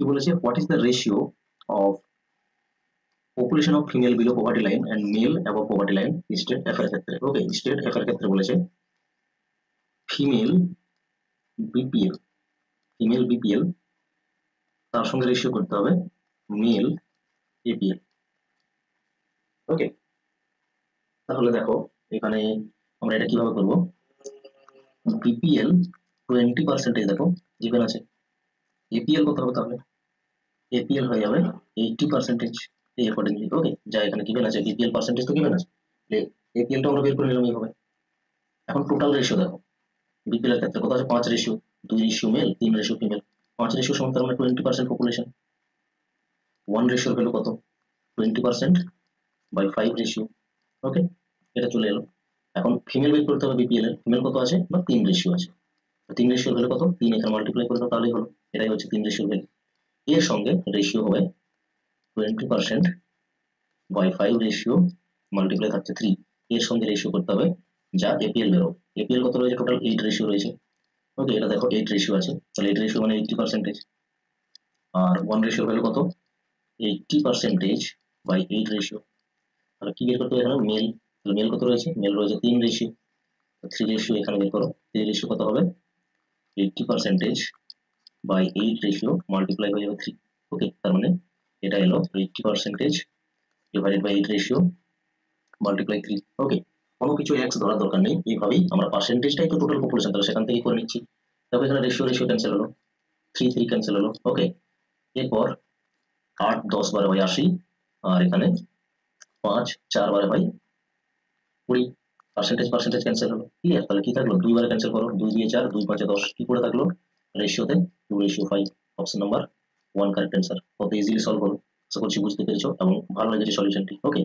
কি বলেছে, what is the ratio of population of female below poverty line and male above poverty line state F এর ক্ষেত্রে। ওকে, state F এর ক্ষেত্রে বলেছে ফিমেল বিপিএল, ফিমেল বিপিএল তার সঙ্গে রেশিও করতে হবে মেল এপিএল। ওকে, তাহলে দেখো এখানে আমরা এটা কিভাবে করব, বিপিএল 20% দেখো গিভেন আছে, এপিএল কত হবে, তাহলে এপিএল হয়ে যাবে 80% এই অ্যাকর্ডিংলি। ওকে, যা এখানে গিভেন আছে বিপিএল পার্সেন্টেজ তো গিভেন আছে, এপিএলটা আমরা বের করে নিলাম এইভাবে। এখন টোটাল রেশিও দেখো, বিপিএল এর ক্ষেত্রে কত আছে, 5 ratio, 2 ratio male, 3 ratio female. 5 ratio সমান তার মানে 20% পপুলেশন। 1 রেশিওর ভ্যালু কত, 20% বাই 5 রেশিও। ওকে, এটা চলে এলো। এখন ফিমেল বের করতে হবে বিপিএল এর, ফিমেল কত আছে না 3 রেশিও আছে, 3 রেশিওর ভ্যালু কত, 3 এখানে মাল্টিপ্লাই করে দাও তাহলেই হলো। এটাই হচ্ছে 3 রেশিওর ভ্যালু। এর সঙ্গে রেশিও হবে 20% বাই 5 রেশিও মাল্টিপ্লাই থাকছে 3, এর সঙ্গে রেশিও করতে হবে যা এপিএল বেরো। এপিএল কত রয়েছে, টোটাল 8 রেশিও রয়েছে। ওকে, এটা দেখো 8 রেশিও আছে, তাহলে 8 রেশিও মানে 80%। আর 1 রেশিওর ভ্যালু কত, 80% বাই 8 রেশিও। তাহলে কি বের করতে হবে এখানে, মেল। তাহলে মেল কত রয়েছে, মেল রয়েছে 3 রেশিও, 3 রেশিও এখানে বের করো। 3 রেশিও কত হবে, 80% বাই 8 রেশিও মাল্টিপ্লাই হয়ে যাবে 3। ওকে, তার মানে এটা এলো 80% ডিভাইডেড বাই 8 রেশিও মাল্টিপ্লাই 3। ওকে, কোনো কিছু এক্স ধরার দরকার নেই, এইভাবেই আমরা পার্সেন্টেজটাই তো টোটাল পপুলেশন, তাহলে সেখান থেকে করে নিচ্ছি। তারপর এখানে রেশিও রেশিও ক্যান্সেল হলো, 3 3 ক্যান্সেল হলো। ওকে, এরপর 8 10 12 হয় 80, আর এখানে 5 4 12 হয় 20। পার্সেন্টেজ পার্সেন্টেজ ক্যান্সেল হলো, ক্লিয়ার। তাহলে কি থাকলো, 2 বারে ক্যান্সেল করো, 2 দিয়ে 4, 2 5 10, কি করে থাকলো রেশিওতে 2:5। Option number 1 correct answer. কত ইজিলি সলভ হলো, আশা করছি বুঝতে পেরেছো এবং ভালো লেগেছে সলিউশনটি। ওকে।